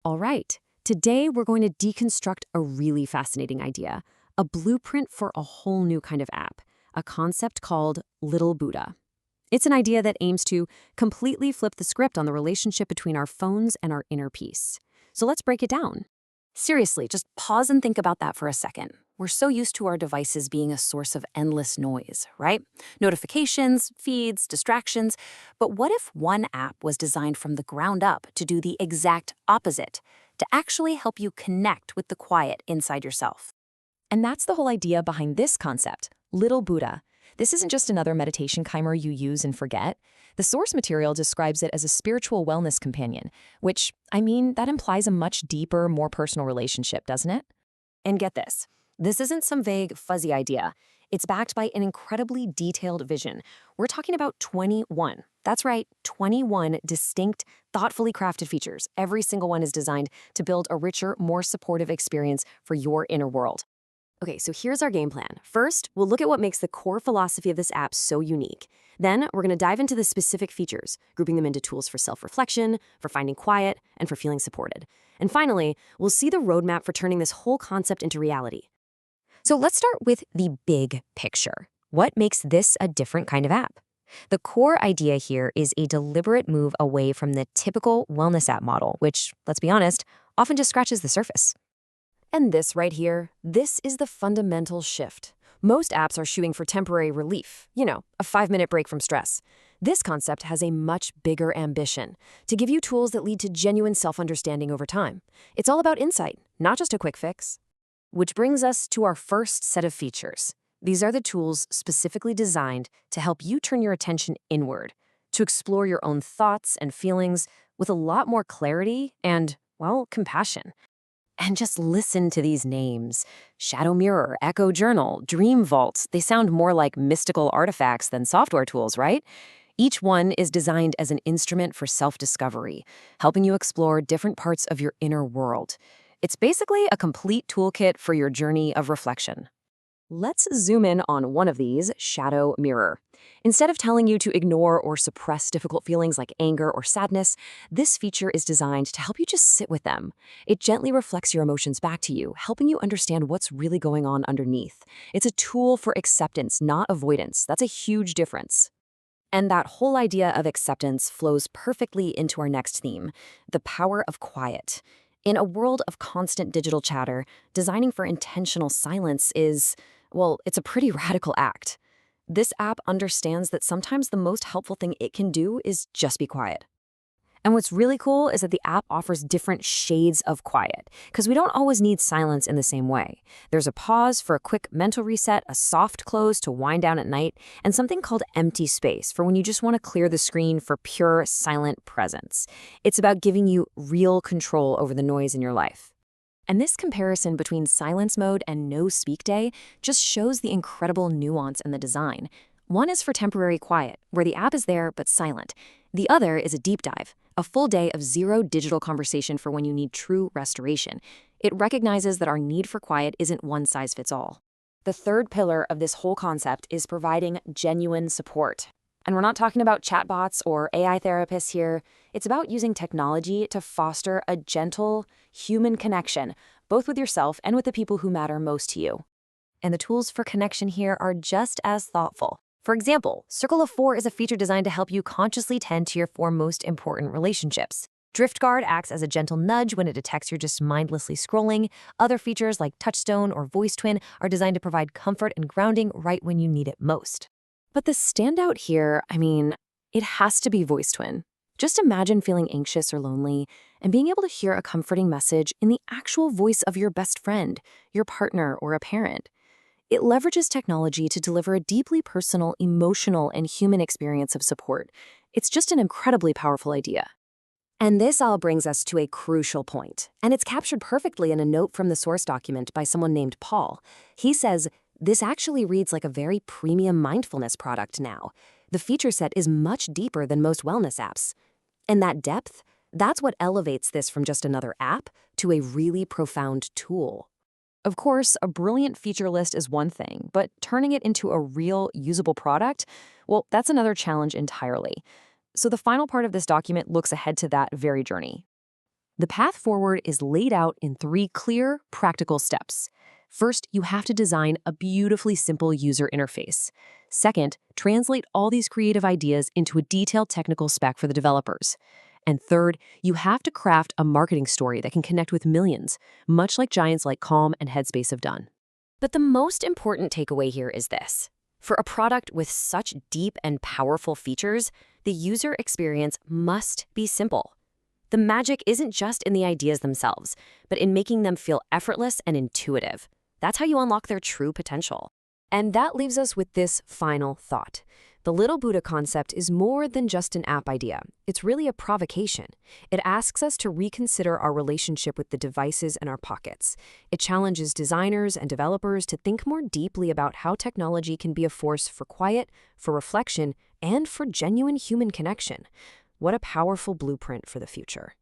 All right, today we're going to deconstruct a really fascinating idea, a blueprint for a whole new kind of app, a concept called Little Buddha. It's an idea that aims to completely flip the script on the relationship between our phones and our inner peace. So let's break it down. Seriously, just pause and think about that for a second. We're so used to our devices being a source of endless noise, right? Notifications, feeds, distractions. But what if one app was designed from the ground up to do the exact opposite, to actually help you connect with the quiet inside yourself? And that's the whole idea behind this concept, Little Buddha. This isn't just another meditation chimer you use and forget. The source material describes it as a spiritual wellness companion, which, that implies a much deeper, more personal relationship, doesn't it? And get this isn't some vague, fuzzy idea. It's backed by an incredibly detailed vision. We're talking about 21. That's right, 21 distinct, thoughtfully crafted features. Every single one is designed to build a richer, more supportive experience for your inner world. Okay, so here's our game plan. First, we'll look at what makes the core philosophy of this app so unique. Then, we're going to dive into the specific features, grouping them into tools for self-reflection, for finding quiet, and for feeling supported. And finally, we'll see the roadmap for turning this whole concept into reality. So let's start with the big picture. What makes this a different kind of app? The core idea here is a deliberate move away from the typical wellness app model, which, let's be honest, often just scratches the surface. And this right here, this is the fundamental shift. Most apps are shooting for temporary relief, a 5-minute break from stress. This concept has a much bigger ambition, to give you tools that lead to genuine self-understanding over time. It's all about insight, not just a quick fix. Which brings us to our first set of features. These are the tools specifically designed to help you turn your attention inward, to explore your own thoughts and feelings with a lot more clarity and, compassion. And just listen to these names. Shadow Mirror, Echo Journal, Dream Vault. They sound more like mystical artifacts than software tools, right? Each one is designed as an instrument for self-discovery, helping you explore different parts of your inner world. It's basically a complete toolkit for your journey of reflection. Let's zoom in on one of these, Shadow Mirror. Instead of telling you to ignore or suppress difficult feelings like anger or sadness, this feature is designed to help you just sit with them. It gently reflects your emotions back to you, helping you understand what's really going on underneath. It's a tool for acceptance, not avoidance. That's a huge difference. And that whole idea of acceptance flows perfectly into our next theme, the power of quiet. In a world of constant digital chatter, designing for intentional silence is, it's a pretty radical act. This app understands that sometimes the most helpful thing it can do is just be quiet. And what's really cool is that the app offers different shades of quiet, because we don't always need silence in the same way. There's a pause for a quick mental reset, a soft close to wind down at night, and something called empty space for when you just want to clear the screen for pure, silent presence. It's about giving you real control over the noise in your life. And this comparison between silence mode and no speak day just shows the incredible nuance in the design. One is for temporary quiet, where the app is there but silent. The other is a deep dive, a full day of zero digital conversation for when you need true restoration. It recognizes that our need for quiet isn't one size fits all. The third pillar of this whole concept is providing genuine support. And we're not talking about chatbots or AI therapists here. It's about using technology to foster a gentle, human connection, both with yourself and with the people who matter most to you. And the tools for connection here are just as thoughtful. For example, Circle of 4 is a feature designed to help you consciously tend to your 4 most important relationships. DriftGuard acts as a gentle nudge when it detects you're just mindlessly scrolling. Other features like Touchstone or Voice Twin are designed to provide comfort and grounding right when you need it most. But the standout here, it has to be Voice Twin. Just imagine feeling anxious or lonely and being able to hear a comforting message in the actual voice of your best friend, your partner, or a parent. It leverages technology to deliver a deeply personal, emotional, and human experience of support. It's just an incredibly powerful idea. And this all brings us to a crucial point, and it's captured perfectly in a note from the source document by someone named Paul. He says, "This actually reads like a very premium mindfulness product now. The feature set is much deeper than most wellness apps. And that depth, that's what elevates this from just another app to a really profound tool." Of course, a brilliant feature list is one thing, but turning it into a real, usable product, that's another challenge entirely. So the final part of this document looks ahead to that very journey. The path forward is laid out in 3 clear, practical steps. First, you have to design a beautifully simple user interface. Second, translate all these creative ideas into a detailed technical spec for the developers. And third, you have to craft a marketing story that can connect with millions, much like giants like Calm and Headspace have done. But the most important takeaway here is this. For a product with such deep and powerful features, the user experience must be simple. The magic isn't just in the ideas themselves, but in making them feel effortless and intuitive. That's how you unlock their true potential. And that leaves us with this final thought. The Little Buddha concept is more than just an app idea. It's really a provocation. It asks us to reconsider our relationship with the devices in our pockets. It challenges designers and developers to think more deeply about how technology can be a force for quiet, for reflection, and for genuine human connection. What a powerful blueprint for the future.